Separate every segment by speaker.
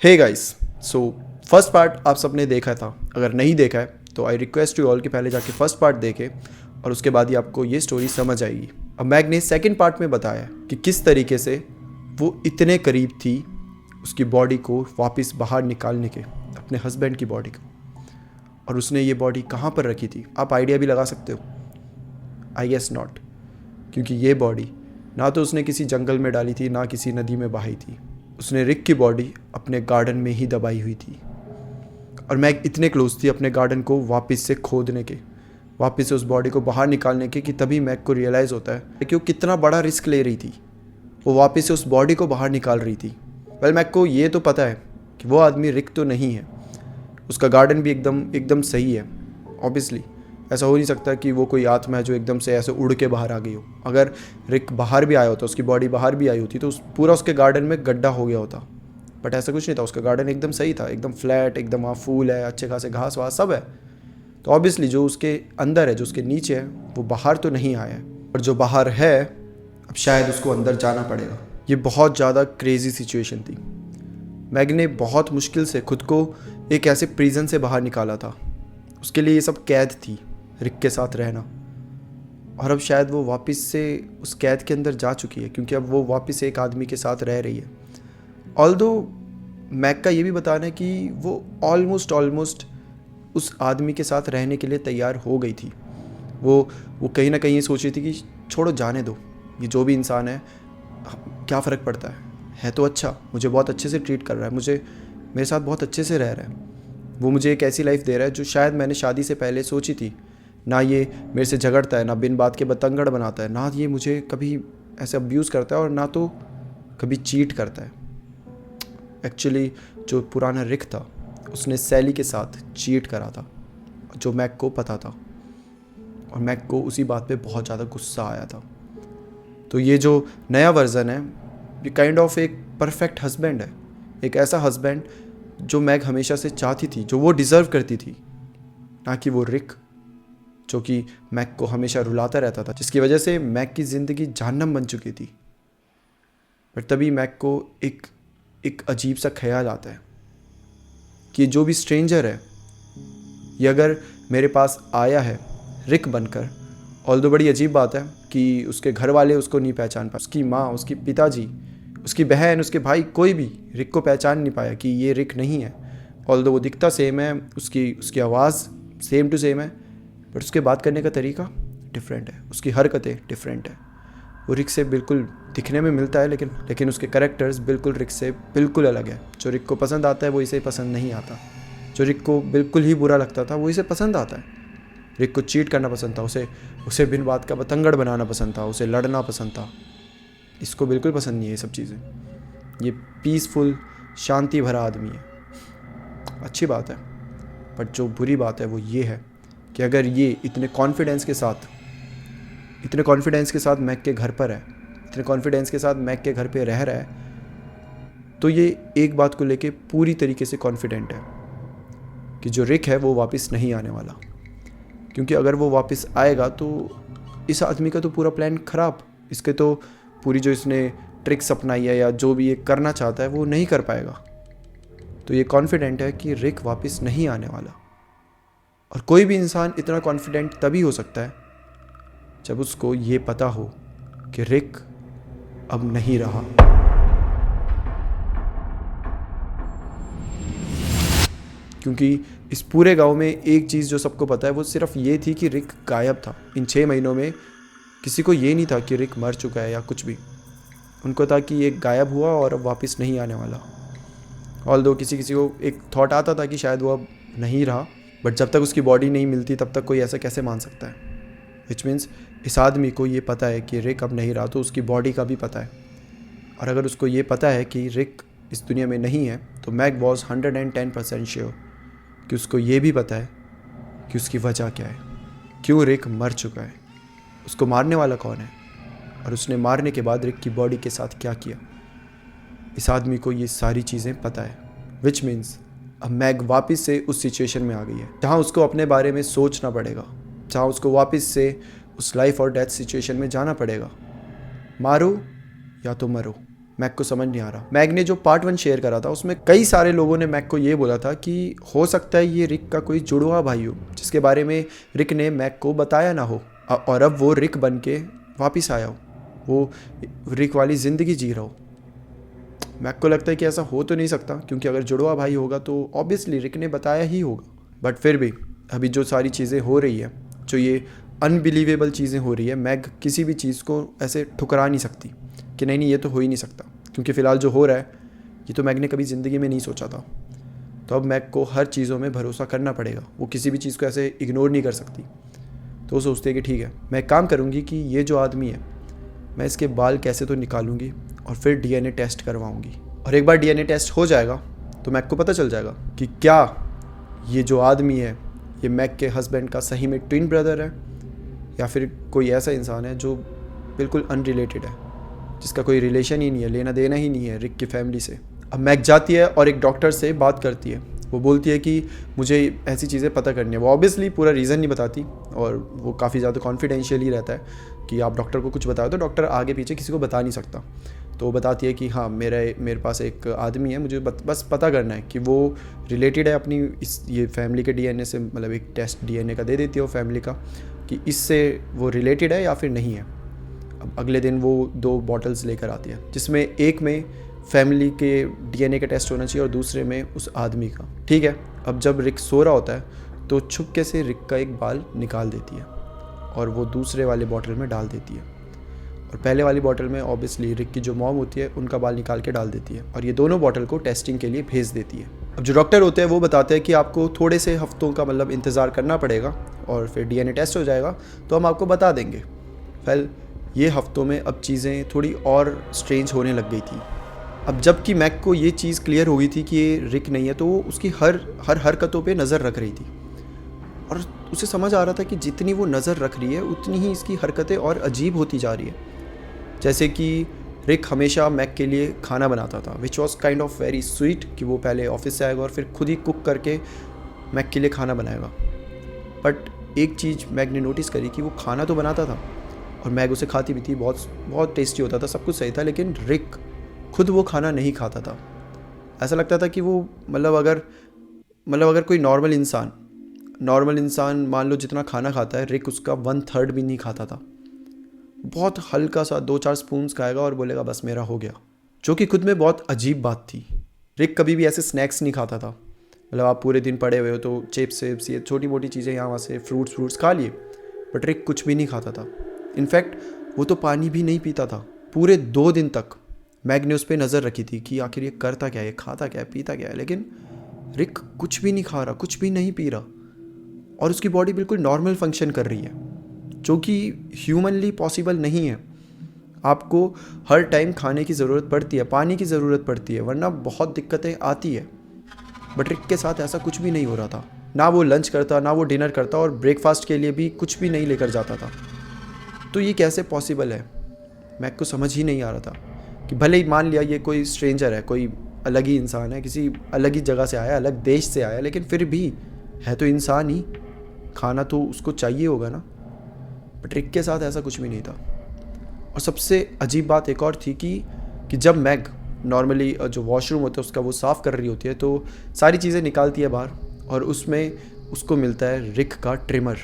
Speaker 1: हे guys, so first part आप सबने देखा था। अगर नहीं देखा है तो आई रिक्वेस्ट यू ऑल कि पहले जाके फर्स्ट पार्ट देखें और उसके बाद ही आपको ये स्टोरी समझ आएगी। अब मैग ने सेकंड पार्ट में बताया कि किस तरीके से वो इतने करीब थी उसकी बॉडी को वापस बाहर निकालने के, अपने हस्बैंड की बॉडी को, और उसने ये बॉडी कहाँ पर रखी थी। आप आइडिया भी लगा सकते हो। आई गेस नॉट, क्योंकि ये बॉडी ना तो उसने किसी जंगल में डाली थी ना किसी नदी में बहाई थी। उसने रिक की बॉडी अपने गार्डन में ही दबाई हुई थी और मैग इतने क्लोज थी अपने गार्डन को वापस से खोदने के, वापस से उस बॉडी को बाहर निकालने के, कि तभी मैग को रियलाइज़ होता है कि वो कितना बड़ा रिस्क ले रही थी। वो वापस से उस बॉडी को बाहर निकाल रही थी। वेल, मैग को ये तो पता है कि वो आदमी रिक तो नहीं है, उसका गार्डन भी एकदम सही है। ऑब्वियसली ऐसा हो नहीं सकता कि वो कोई आत्मा है जो एकदम से ऐसे उड़ के बाहर आ गई हो। अगर रिक बाहर भी आया होता, उसकी बॉडी बाहर भी आई होती, तो पूरा उसके गार्डन में गड्ढा हो गया होता। बट ऐसा कुछ नहीं था, उसका गार्डन एकदम सही था, एकदम फ्लैट, एकदम वहाँ फूल है, अच्छे खासे घास वास सब है। तो ऑब्वियसली जो उसके अंदर है, जो उसके नीचे है, वो बाहर तो नहीं आया है। और जो बाहर है, अब शायद उसको अंदर जाना पड़ेगा। ये बहुत ज़्यादा क्रेजी सिचुएशन थी। मैग ने बहुत मुश्किल से खुद को एक ऐसे प्रिजन से बाहर निकाला था। उसके लिए ये सब कैद थी, रिक के साथ रहना। और अब शायद वो वापस से उस कैद के अंदर जा चुकी है, क्योंकि अब वो वापस एक आदमी के साथ रह रही है। ऑल्दो मैग का ये भी बताना है कि वो ऑलमोस्ट उस आदमी के साथ रहने के लिए तैयार हो गई थी। वो कहीं ना कहीं ये सोच रही थी कि छोड़ो, जाने दो, ये जो भी इंसान है क्या फ़र्क पड़ता है तो अच्छा, मुझे बहुत अच्छे से ट्रीट कर रहा है, मुझे मेरे साथ बहुत अच्छे से रह रहा है, वो मुझे एक ऐसी लाइफ दे रहा है जो शायद मैंने शादी से पहले सोची थी। ना ये मेरे से झगड़ता है, ना बिन बात के बतंगड़ बनाता है, ना ये मुझे कभी ऐसे अब्यूज़ करता है, और ना तो कभी चीट करता है। एक्चुअली जो पुराना रिक था, उसने सैली के साथ चीट करा था, जो मैग को पता था, और मैग को उसी बात पे बहुत ज़्यादा गुस्सा आया था। तो ये जो नया वर्ज़न है, ये काइंड ऑफ एक परफेक्ट हस्बैंड है, एक ऐसा हस्बैंड जो मैग हमेशा से चाहती थी, जो वो डिज़र्व करती थी, ना कि वो रिक जो कि मैग को हमेशा रुलाता रहता था, जिसकी वजह से मैग की ज़िंदगी जहन्नम बन चुकी थी। पर तभी मैग को एक अजीब सा ख्याल आता है कि जो भी स्ट्रेंजर है, ये अगर मेरे पास आया है रिक बनकर, ऑल्दो बड़ी अजीब बात है कि उसके घर वाले उसको नहीं पहचान पाए, उसकी माँ, उसकी पिताजी, उसकी बहन, उसके भाई, कोई भी रिक को पहचान नहीं पाया कि ये रिक नहीं है। ऑल्दो वो दिखता सेम है, उसकी आवाज़ सेम टू सेम है, बट उसके बात करने का तरीका डिफरेंट है, उसकी हरकतें डिफरेंट है। वो रिक से बिल्कुल दिखने में मिलता है, लेकिन उसके कैरेक्टर्स बिल्कुल रिक से बिल्कुल अलग है। जो रिक को पसंद आता है वो इसे पसंद नहीं आता, जो रिक को बिल्कुल ही बुरा लगता था वो इसे पसंद आता है। रिक को चीट करना पसंद था, उसे बिन बात का बतंगड़ बनाना पसंद था, उसे लड़ना पसंद था। इसको बिल्कुल पसंद नहीं है ये सब चीज़ें। ये पीसफुल, शांति भरा आदमी है, अच्छी बात है। बट जो बुरी बात है वो ये है कि अगर ये इतने कॉन्फिडेंस के साथ मैग के घर पर है, इतने कॉन्फिडेंस के साथ मैग के घर पे रह रहा है, तो ये एक बात को लेके पूरी तरीके से कॉन्फिडेंट है कि जो रिक है वो वापस नहीं आने वाला। क्योंकि अगर वो वापस आएगा तो इस आदमी का तो पूरा प्लान ख़राब, इसके तो पूरी जो इसने ट्रिक्स अपनाई है या जो भी ये करना चाहता है वो नहीं कर पाएगा। तो ये कॉन्फिडेंट है कि रिक वापस नहीं आने वाला। और कोई भी इंसान इतना कॉन्फिडेंट तभी हो सकता है जब उसको ये पता हो कि रिक अब नहीं रहा। क्योंकि इस पूरे गांव में एक चीज़ जो सबको पता है वो सिर्फ ये थी कि रिक गायब था। इन 6 महीनों में किसी को ये नहीं था कि रिक मर चुका है या कुछ भी। उनको था कि ये गायब हुआ और अब वापस नहीं आने वाला। ऑल्दो किसी को एक थॉट आता था कि शायद वो अब नहीं रहा, बट जब तक उसकी बॉडी नहीं मिलती तब तक कोई ऐसा कैसे मान सकता है। विच मीन्स इस आदमी को ये पता है कि रिक अब नहीं रहा, तो उसकी बॉडी का भी पता है। और अगर उसको ये पता है कि रिक इस दुनिया में नहीं है, तो मैग वॉज 110% श्योर कि उसको ये भी पता है कि उसकी वजह क्या है, क्यों रिक मर चुका है, उसको मारने वाला कौन है, और उसने मारने के बाद रिक की बॉडी के साथ क्या किया। इस आदमी को ये सारी चीज़ें पता है। विच मीन्स अब मैग वापस से उस सिचुएशन में आ गई है जहाँ उसको अपने बारे में सोचना पड़ेगा, जहाँ उसको वापस से उस लाइफ और डेथ सिचुएशन में जाना पड़ेगा। मारो या तो मरो। मैक को समझ नहीं आ रहा। मैग ने जो पार्ट 1 शेयर करा था उसमें कई सारे लोगों ने मैग को ये बोला था कि हो सकता है ये रिक का कोई जुड़वा भाई हो जिसके बारे में रिक ने मैग को बताया ना हो, और अब वो रिक बन के वापस आया हो, वो रिक वाली ज़िंदगी जी रहा हो। मैग को लगता है कि ऐसा हो तो नहीं सकता, क्योंकि अगर जुड़वा भाई होगा तो ऑब्वियसली रिक ने बताया ही होगा। बट फिर भी अभी जो सारी चीज़ें हो रही है, जो ये अनबिलीवेबल चीज़ें हो रही है, मैग किसी भी चीज़ को ऐसे ठुकरा नहीं सकती कि नहीं ये तो हो ही नहीं सकता, क्योंकि फ़िलहाल जो हो रहा है ये तो मैग ने कभी ज़िंदगी में नहीं सोचा था। तो अब मैग को हर चीज़ों में भरोसा करना पड़ेगा, वो किसी भी चीज़ को ऐसे इग्नोर नहीं कर सकती। तो वो सोचती है कि ठीक है, मैं एक काम करूँगी कि ये जो आदमी है मैं इसके बाल कैसे तो निकालूंगी और फिर डीएनए टेस्ट करवाऊंगी, और एक बार डीएनए टेस्ट हो जाएगा तो मैग को पता चल जाएगा कि क्या ये जो आदमी है ये मैग के हस्बैंड का सही में ट्विन ब्रदर है या फिर कोई ऐसा इंसान है जो बिल्कुल अनरिलेटेड है, जिसका कोई रिलेशन ही नहीं है, लेना देना ही नहीं है रिक की फैमिली से। अब मैग जाती है और एक डॉक्टर से बात करती है। वो बोलती है कि मुझे ऐसी चीज़ें पता करनी है। वो ऑब्वियसली पूरा रीज़न नहीं बताती और वो काफ़ी ज़्यादा कॉन्फिडेंशियल ही रहता है कि आप डॉक्टर को कुछ बताओ तो डॉक्टर आगे पीछे किसी को बता नहीं सकता। तो वो बताती है कि हाँ मेरे पास एक आदमी है, मुझे बस पता करना है कि वो रिलेटेड है अपनी ये फैमिली के डीएनए से, मतलब एक टेस्ट डीएनए का दे देती है वो फैमिली का कि इससे वो रिलेटेड है या फिर नहीं है। अब अगले दिन वो 2 बॉटल्स लेकर आती है, जिसमें एक में फैमिली के डीएनए का टेस्ट होना चाहिए और दूसरे में उस आदमी का। ठीक है, अब जब रिक सो रहा होता है तो छुपके से रिक का एक बाल निकाल देती है और वो दूसरे वाले बॉटल में डाल देती है, और पहले वाली बॉटल में ऑब्वियसली रिक की जो मॉम होती है उनका बाल निकाल के डाल देती है, और ये दोनों बॉटल को टेस्टिंग के लिए भेज देती है। अब जो डॉक्टर होते हैं वो बताते हैं कि आपको थोड़े से हफ्तों का मतलब इंतज़ार करना पड़ेगा और फिर डीएनए टेस्ट हो जाएगा तो हम आपको बता देंगे। वेल, ये हफ्तों में अब चीज़ें थोड़ी और स्ट्रेंज होने लग गई थी। अब जबकि मैग को ये चीज़ क्लियर हो गई थी कि ये रिक नहीं है, तो वो उसकी हर हरकतों पे नज़र रख रही थी, और उसे समझ आ रहा था कि जितनी वो नज़र रख रही है उतनी ही इसकी हरकतें और अजीब होती जा रही है। जैसे कि रिक हमेशा मैग के लिए खाना बनाता था, which was kind of very sweet, कि वो पहले ऑफिस से आएगा और फिर खुद ही कुक करके मैग के लिए खाना बनाएगा। बट एक चीज़ मैग ने नोटिस करी कि वो खाना तो बनाता था और मैग उसे खाती भी थी, बहुत बहुत टेस्टी होता था, सब कुछ सही था, लेकिन रिक खुद वो खाना नहीं खाता था। ऐसा लगता था कि वो मतलब अगर कोई नॉर्मल इंसान मान लो जितना खाना खाता है, रिक उसका 1/3 भी नहीं खाता था। बहुत हल्का सा 2-4 स्पून्स खाएगा और बोलेगा बस मेरा हो गया, जो कि खुद में बहुत अजीब बात थी। रिक कभी भी ऐसे स्नैक्स नहीं खाता था, मतलब आप पूरे दिन पड़े हुए हो तो चिप्स ये छोटी मोटी चीज़ें यहाँ वहाँ से फ्रूट्स खा लिए, बट रिक कुछ भी नहीं खाता था। इनफैक्ट वो तो पानी भी नहीं पीता था पूरे 2 दिन तक। मैग ने उस पर नज़र रखी थी कि आखिर ये करता क्या है, खाता क्या है, पीता क्या है, लेकिन रिक कुछ भी नहीं खा रहा, कुछ भी नहीं पी रहा, और उसकी बॉडी बिल्कुल नॉर्मल फंक्शन कर रही है, जो कि ह्यूमनली पॉसिबल नहीं है। आपको हर टाइम खाने की ज़रूरत पड़ती है, पानी की ज़रूरत पड़ती है, वरना बहुत दिक्कतें आती है। बट रिक के साथ ऐसा कुछ भी नहीं हो रहा था। ना वो लंच करता, ना वो डिनर करता, और ब्रेकफास्ट के लिए भी कुछ भी नहीं लेकर जाता था। तो ये कैसे पॉसिबल है? मैग को समझ ही नहीं आ रहा था कि भले ही मान लिया ये कोई स्ट्रेंजर है, कोई अलग ही इंसान है, किसी अलग ही जगह से आया, अलग देश से आया, लेकिन फिर भी है तो इंसान ही, खाना तो उसको चाहिए होगा ना। बट रिक के साथ ऐसा कुछ भी नहीं था। और सबसे अजीब बात एक और थी कि जब मैग नॉर्मली जो वॉशरूम होता है उसका वो साफ़ कर रही होती है तो सारी चीज़ें निकालती है बाहर, और उसमें उसको मिलता है रिक का ट्रिमर,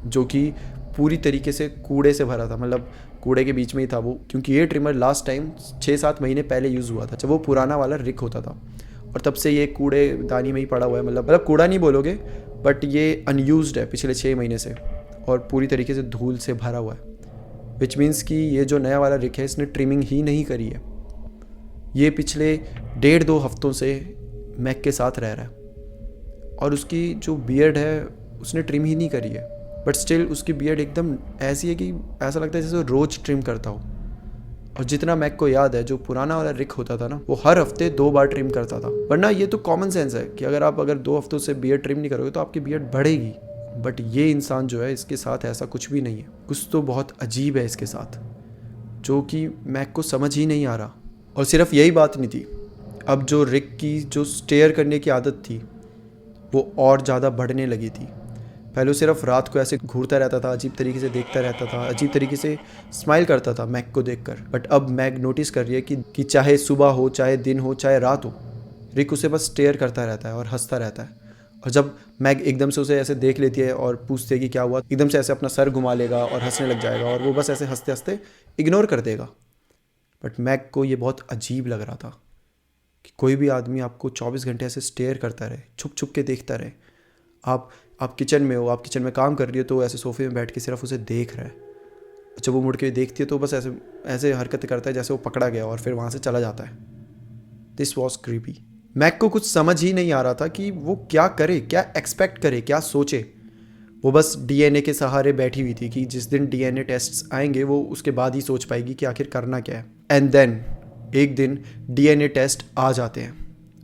Speaker 1: जो कि पूरी तरीके से कूड़े से भरा था, मतलब कूड़े के बीच में ही था वो, क्योंकि ये ट्रिमर लास्ट टाइम 6-7 महीने पहले यूज़ हुआ था, जब वो पुराना वाला रिक होता था, और तब से ये कूड़े दानी में ही पड़ा हुआ है। मतलब कूड़ा नहीं बोलोगे, बट ये अनयूज्ड है पिछले 6 महीने से, और पूरी तरीके से धूल से भरा हुआ है, विच मीन्स कि ये जो नया वाला रिक है इसने ट्रिमिंग ही नहीं करी है। ये पिछले 1.5-2 हफ्तों से मैग के साथ रह रहा है, और उसकी जो बियर्ड है उसने ट्रिम ही नहीं करी है, बट स्टिल उसकी बियर्ड एकदम ऐसी है कि ऐसा लगता है जैसे वो रोज़ ट्रिम करता हो। और जितना मैग को याद है, जो पुराना वाला रिक होता था ना, वो हर हफ्ते 2 बार ट्रिम करता था। वरना ये तो कॉमन सेंस है कि अगर 2 हफ्तों से बियर्ड ट्रिम नहीं करोगे तो आपकी बियर्ड बढ़ेगी। बट ये इंसान जो है, इसके साथ ऐसा कुछ भी नहीं है। कुछ तो बहुत अजीब है इसके साथ, जो कि मैग को समझ ही नहीं आ रहा। और सिर्फ यही बात नहीं थी, अब जो रिक की जो स्टेयर करने की आदत थी वो और ज़्यादा बढ़ने लगी थी। पहले वो सिर्फ रात को ऐसे घूरता रहता था, अजीब तरीके से देखता रहता था, अजीब तरीके से स्माइल करता था मैग को देखकर। बट अब मैग नोटिस कर रही है कि चाहे सुबह हो, चाहे दिन हो, चाहे रात हो, रिक उसे बस स्टेयर करता रहता है और हंसता रहता है। और जब मैग एकदम से उसे ऐसे देख लेती है और पूछती है कि क्या हुआ, एकदम से ऐसे अपना सर घुमा लेगा और हंसने लग जाएगा और वो बस ऐसे हंसते हंसते इग्नोर कर देगा। बट मैग को ये बहुत अजीब लग रहा था कि कोई भी आदमी आपको 24 घंटे ऐसे स्टेयर करता रहे, छुप छुप के देखता रहे। आप किचन में हो, आप किचन में काम कर रही हो, तो ऐसे सोफे में बैठ के सिर्फ उसे देख रहा है। जब वो मुड़ के देखती है तो बस ऐसे ऐसे हरकतें करता है जैसे वो पकड़ा गया और फिर वहाँ से चला जाता है। This was creepy. मैग को कुछ समझ ही नहीं आ रहा था कि वो क्या करे, क्या एक्सपेक्ट करे, क्या सोचे। वो बस डीएनए के सहारे बैठी हुई थी कि जिस दिन डीएनए टेस्ट्स आएंगे वो उसके बाद ही सोच पाएगी कि आखिर करना क्या है। एंड देन एक दिन डीएनए टेस्ट आ जाते हैं,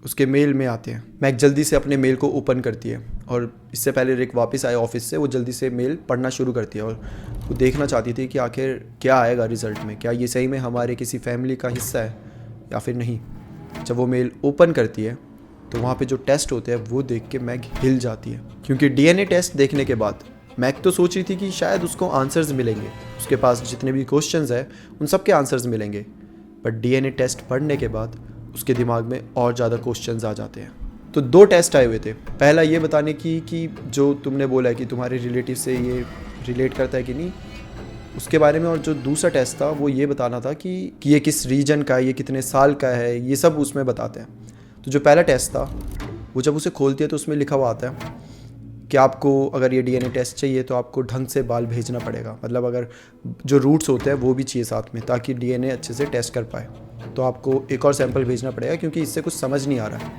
Speaker 1: उसके मेल में आते हैं। मैग जल्दी से अपने मेल को ओपन करती है और इससे पहले रिक वापस आए ऑफिस से, वो जल्दी से मेल पढ़ना शुरू करती है और वो देखना चाहती थी कि आखिर क्या आएगा रिजल्ट में, क्या ये सही में हमारे किसी फैमिली का हिस्सा है या फिर नहीं। जब वो मेल ओपन करती है तो वहाँ पे जो टेस्ट होते हैं वो देख के मैग हिल जाती है, क्योंकि डीएनए टेस्ट देखने के बाद मैग तो सोच रही थी कि शायद उसको आंसर्स मिलेंगे, उसके पास जितने भी क्वेश्चंस हैं उन सब के आंसर्स मिलेंगे। बट डीएनए टेस्ट पढ़ने के बाद उसके दिमाग में और ज़्यादा क्वेश्चंस आ जाते हैं। तो 2 टेस्ट आए हुए थे। पहला ये बताने की कि जो तुमने बोला है कि तुम्हारे रिलेटिव से ये रिलेट करता है कि नहीं, उसके बारे में। और जो दूसरा टेस्ट था वो ये बताना था कि ये किस रीजन का है, ये कितने साल का है, ये सब उसमें बताते हैं। तो जो पहला टेस्ट था वो जब उसे खोलती है तो उसमें लिखा हुआ आता है कि आपको अगर ये डीएनए टेस्ट चाहिए तो आपको ढंग से बाल भेजना पड़ेगा। मतलब अगर जो रूट्स होते हैं वो भी चाहिए साथ में, ताकि डीएनए अच्छे से टेस्ट कर पाए। तो आपको एक और सैंपल भेजना पड़ेगा क्योंकि इससे कुछ समझ नहीं आ रहा है।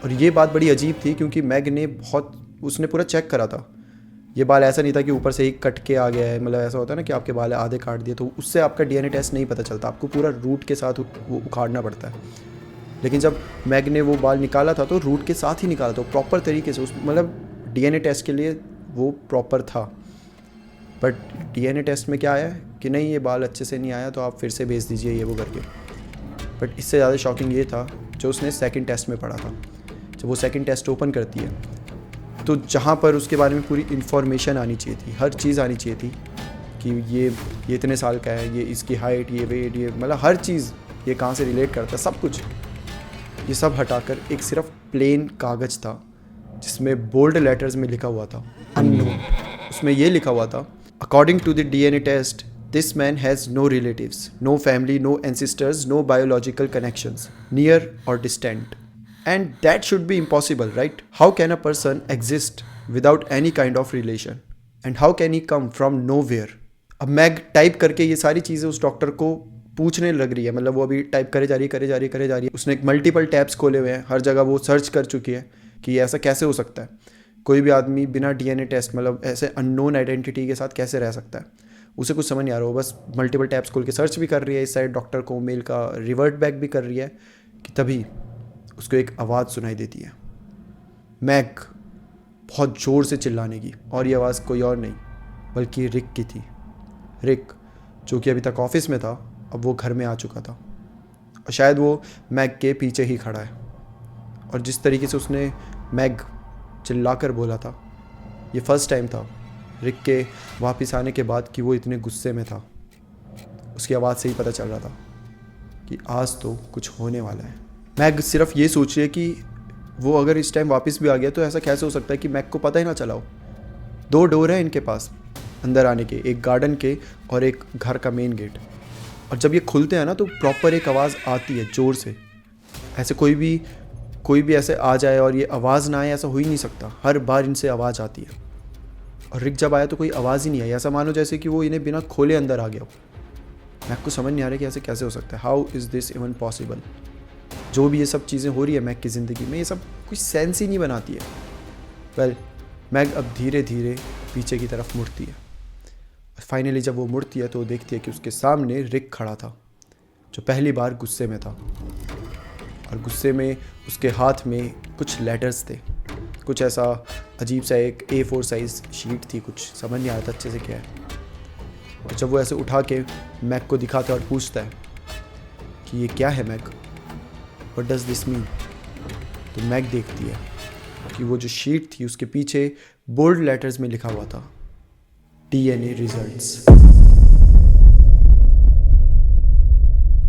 Speaker 1: और ये बात बड़ी अजीब थी क्योंकि मैग ने उसने पूरा चेक करा था। ये बाल ऐसा नहीं था कि ऊपर से ही कट के आ गया है, मतलब ऐसा होता है ना कि आपके बाल आधे काट दिए तो उससे आपका डीएनए टेस्ट नहीं पता चलता, आपको पूरा रूट के साथ वो उखाड़ना पड़ता है। लेकिन जब मैग ने वो बाल निकाला था तो रूट के साथ ही निकाला था प्रॉपर तरीके से, उस मतलब डीएनए टेस्ट के लिए वो प्रॉपर था। बट डीएनए टेस्ट में क्या आया कि नहीं, ये बाल अच्छे से नहीं आया तो आप फिर से भेज दीजिए ये वो करके। बट इससे ज़्यादा शॉकिंग ये था जो उसने सेकंड टेस्ट में पढ़ा था। जब वो सेकंड टेस्ट ओपन करती है तो जहाँ पर उसके बारे में पूरी इन्फॉर्मेशन आनी चाहिए थी, हर चीज़ आनी चाहिए थी कि ये इतने साल का है, ये इसकी हाइट, ये वेट, ये मतलब हर चीज़, ये कहाँ से रिलेट करता है, सब कुछ, ये सब हटाकर एक सिर्फ प्लेन कागज़ था जिसमें बोल्ड लेटर्स में लिखा हुआ था अननोन। उसमें ये लिखा हुआ था, according to the DNA test this man has no relatives, no family, no ancestors, no biological connections near or distant, and that should be impossible, right? How can a person exist without any kind of relation, and how can he come from nowhere? अब mag type करके ये सारी चीज़ें उस doctor को पूछने लग रही है, मतलब वो अभी टाइप करे जा रही है। उसने मल्टीपल टैब्स खोले हुए हैं, हर जगह वो सर्च कर चुकी है कि ऐसा कैसे हो सकता है, कोई भी आदमी बिना डीएनए टेस्ट, मतलब ऐसे अननोन आइडेंटिटी के साथ कैसे रह सकता है। उसे कुछ समझ नहीं आ रहा, वो बस मल्टीपल टैब्स खोल के सर्च भी कर रही है, इस साइड डॉक्टर को मेल का रिवर्ट बैक भी कर रही है कि तभी उसको एक आवाज़ सुनाई देती है, मैग बहुत ज़ोर से चिल्लाने की। और ये आवाज़ कोई और नहीं बल्कि रिक की थी। रिक जो कि अभी तक ऑफिस में था, अब वो घर में आ चुका था और शायद वो मैग के पीछे ही खड़ा है। और जिस तरीके से उसने मैग चिल्लाकर बोला था, ये फर्स्ट टाइम था रिक के वापस आने के बाद कि वो इतने गुस्से में था। उसकी आवाज़ से ही पता चल रहा था कि आज तो कुछ होने वाला है। मैग सिर्फ ये सोच रही है कि वो अगर इस टाइम वापस भी आ गया तो ऐसा कैसे हो सकता है कि मैग को पता ही ना चला हो। 2 डोर हैं इनके पास अंदर आने के, एक गार्डन के और एक घर का मेन गेट। और जब ये खुलते हैं ना तो प्रॉपर एक आवाज़ आती है ज़ोर से। ऐसे कोई भी ऐसे आ जाए और ये आवाज़ ना आए, ऐसा हो ही नहीं सकता। हर बार इनसे आवाज़ आती है। और रिक जब आया तो कोई आवाज़ ही नहीं आई, ऐसा मानो जैसे कि वो इन्हें बिना खोले अंदर आ गया हो। मैग को समझ नहीं आ रहा कि ऐसे कैसे हो सकता है, how is this even possible. जो भी ये सब चीज़ें हो रही है मैग की ज़िंदगी में, ये सब कुछ सेंस ही नहीं बनाती है। वेल, मैग अब धीरे धीरे पीछे की तरफ मुड़ती है। फाइनली जब वो मुड़ती है तो वो देखती है कि उसके सामने रिक खड़ा था, जो पहली बार गुस्से में था। और गुस्से में उसके हाथ में कुछ लेटर्स थे, कुछ ऐसा अजीब सा एक A4 साइज़ शीट थी, कुछ समझ नहीं आ रहा था अच्छे से क्या है। और जब वो ऐसे उठा के मैग को दिखाता है और पूछता है कि ये क्या है Mag, what does this mean, तो मैग देखती है कि वो जो शीट थी उसके पीछे बोल्ड लेटर्स में लिखा हुआ था DNA results.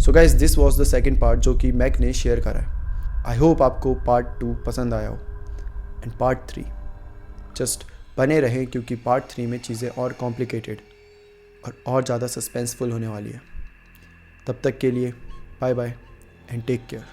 Speaker 1: So guys, this was the second part जो कि मैक ने शेयर करा है। आई होप आपको पार्ट 2 पसंद आया हो। एंड पार्ट 3 जस्ट बने रहें, क्योंकि पार्ट 3 में चीज़ें और कॉम्प्लिकेटेड और ज़्यादा सस्पेंसफुल होने वाली है। तब तक के लिए bye bye and take care.